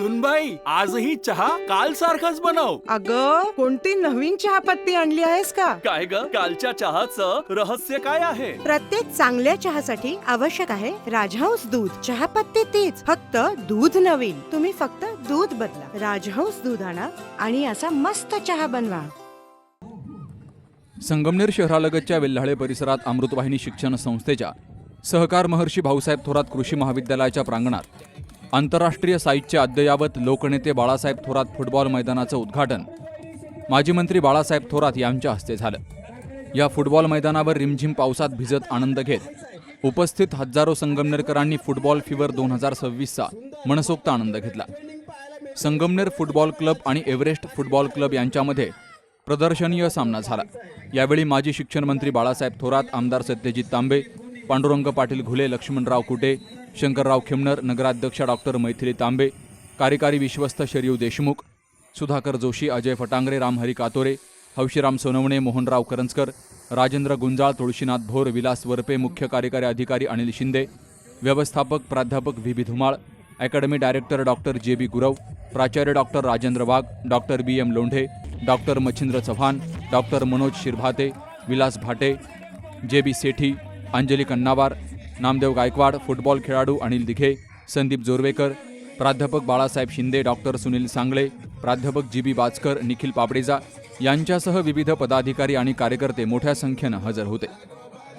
सुनबाई, आजही चहा काल सारखाच बनव. अगं, कोणती नवीन चहापत्ती आणली आहेस का? काय ग, कालच्या चहाचं रहस्य काय आहे? प्रत्येक चांगल्या चहासाठी आवश्यक आहे राजहंस दूध. चहापत्ती तीच, फक्त दूध नवीन. तुम्ही फक्त दूध बदला. राजहंस दूध आणा आणि असा मस्त चहा बनवा. संगमनेर शहरालगतच्या वेल्हाळे परिसरात अमृतवाहिनी शिक्षण संस्थेच्या सहकार महर्षी भाऊसाहेब थोरात कृषी महाविद्यालयाच्या प्रांगणात आंतरराष्ट्रीय साईजचे अद्ययावत लोकनेते बाळासाहेब थोरात फुटबॉल मैदानाचं उद्घाटन माजी मंत्री बाळासाहेब थोरात यांच्या हस्ते झालं. या फुटबॉल मैदानावर रिमझिम पावसात भिजत आनंद घेत उपस्थित हजारो संगमनेरकरांनी फुटबॉल फिवर 2026चा मनसोक्त आनंद घेतला. संगमनेर फुटबॉल क्लब आणि एव्हरेस्ट फुटबॉल क्लब यांच्यामध्ये प्रदर्शनीय सामना झाला. यावेळी माजी शिक्षण मंत्री बाळासाहेब थोरात, आमदार सत्यजित तांबे, पांडुरंग पाटील घुले, लक्ष्मणराव कुटे, शंकरराव खिमनर, नगराध्यक्षा डॉक्टर मैथिली तांबे, कार्यकारी विश्वस्त शरीव देशमुख, सुधाकर जोशी, अजय फटांगरे, रामहरी कातोरे, हौशीराम सोनवणे, मोहनराव करंजकर, राजेंद्र गुंजाळ, तुळशीनाथ भोर, विलास वरपे, मुख्य कार्यकारी अधिकारी अनिल शिंदे, व्यवस्थापक प्राध्यापक V Dhumal, academy director doctor J Gurav, प्राचार्य doctor Rajendra Wagh, doctor BM Londhe, doctor Machhindra Chavan, doctor Manoj Shirbhate, Vilas Bhate, JB Sethi, Anjali Kannawar, Namdev Gaikwad, football खेळाडू अनिल दिघे, संदीप जोरवेकर, प्राध्यापक बाळासाहेब शिंदे, डॉक्टर सुनील सांगळे, प्राध्यापक GB बाचकर, निखिल पापडेजा यांच्यासह विविध पदाधिकारी आणि कार्यकर्ते मोठ्या संख्येनं हजर होते.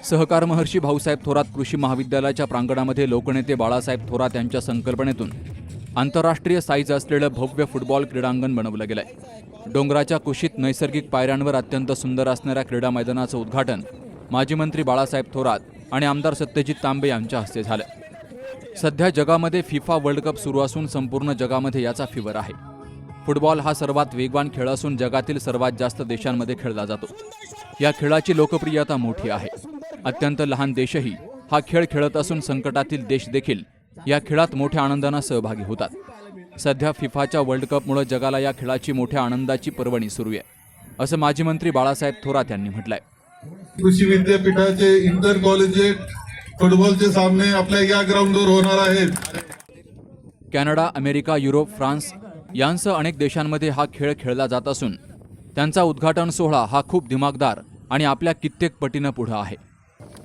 सहकार महर्षी भाऊसाहेब थोरात कृषी महाविद्यालयाच्या प्रांगणामध्ये लोकनेते बाळासाहेब थोरात यांच्या संकल्पनेतून आंतरराष्ट्रीय साईज असलेलं भव्य फुटबॉल क्रीडांगण बनवलं गेलंय. डोंगराच्या कुशीत नैसर्गिक पायऱ्यांवर अत्यंत सुंदर असणाऱ्या क्रीडा मैदानाचं उद्घाटन माजी मंत्री बाळासाहेब थोरात आणि आमदार सत्यजित तांबे यांच्या हस्ते झालं. सध्या जगामध्ये फिफा वर्ल्ड कप सुरू असून संपूर्ण जगामध्ये याचा फिवर आहे. फुटबॉल हा सर्वात वेगवान खेळ असून जगातील सर्वात जास्त देशांमध्ये खेळला जातो. या खेळाची लोकप्रियता मोठी आहे. अत्यंत लहान देशही हा खेळ खेळत असून संकटातील देश देखील या खेळात मोठ्या आनंदाने सहभागी होतात. सध्या फिफाच्या वर्ल्ड कपमुळे जगाला या खेळाची मोठ्या आनंदाची पर्वणी सुरू आहे, असं माजी मंत्री बाळासाहेब थोरात यांनी म्हटलंय. कृषी विद्यापीठाचे इंटर कॉलेजेस फुटबॉलचे सामने आपल्या या ग्राउंडवर होणार आहेत. कॅनडा, अमेरिका, युरोप, फ्रान्स यांसह अनेक देशांमध्ये हा खेळ खेळला जात असून त्यांचा उद्घाटन सोहळा हा खूप दिमागदार आणि आपल्या कित्येक पटीनं पुढं आहे.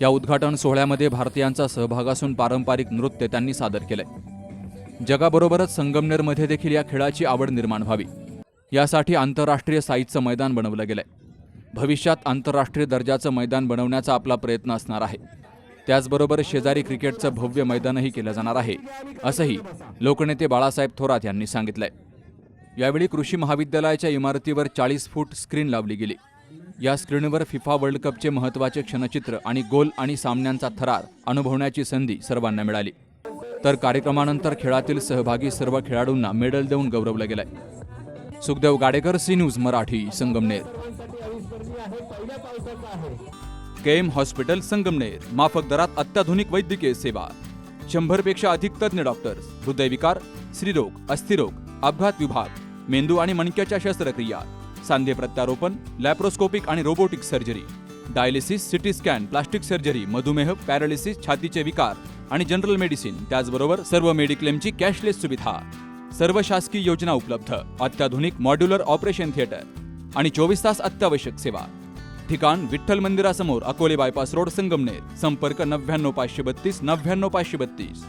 या उद्घाटन सोहळ्यामध्ये भारतीयांचा सहभाग असून पारंपरिक नृत्य त्यांनी सादर केलंय. जगाबरोबरच संगमनेरमध्ये देखील या खेळाची आवड निर्माण व्हावी यासाठी आंतरराष्ट्रीय साईजचं मैदान बनवलं गेलंय. भविष्यात आंतरराष्ट्रीय दर्जाचं मैदान बनवण्याचा आपला प्रयत्न असणार आहे. त्याचबरोबर शेजारी क्रिकेटचं भव्य मैदानही केलं जाणार आहे, असंही लोकनेते बाळासाहेब थोरात यांनी सांगितलंय. यावेळी कृषी महाविद्यालयाच्या इमारतीवर 40 फूट स्क्रीन लावली गेली. या स्क्रीनवर फिफा वर्ल्ड कपचे महत्त्वाचे क्षणचित्र आणि गोल आणि सामन्यांचा थरार अनुभवण्याची संधी सर्वांना मिळाली. तर कार्यक्रमानंतर खेळातील सहभागी सर्व खेळाडूंना मेडल देऊन गौरवलं गेलंय. Sukhdev Gadekar, C News Marathi, Sangamner. KM hospital Sangamner, माफक दरात अत्याधुनिक वैद्यकीय सेवा, 100 पेक्षा अधिक तज्ञ डॉक्टर्स, हृदयविकार, स्त्रीरोग, अस्थिरोग, अपघात विभाग, मेंदू आणि मणक्याच्या शस्त्रक्रिया, सांधे प्रत्यारोपण, लॅप्रोस्कोपिक आणि robotic surgery, dialysis, CT scan, plastic surgery, मधुमेह, पॅरालिसिस, छातीचे विकार आणि जनरल मेडिसिन, त्याचबरोबर सर्व मेडिक्लेमची कॅशलेस सुविधा, सर्व शासकीय योजना उपलब्ध, अत्याधुनिक मॉड्युलर ऑपरेशन थिएटर आणि 24 तास अत्यावश्यक सेवा. ठिकाण विठ्ठल मंदिरासमोर, अकोले बायपास रोड, संगमनेर. संपर्क 99 532 99 532.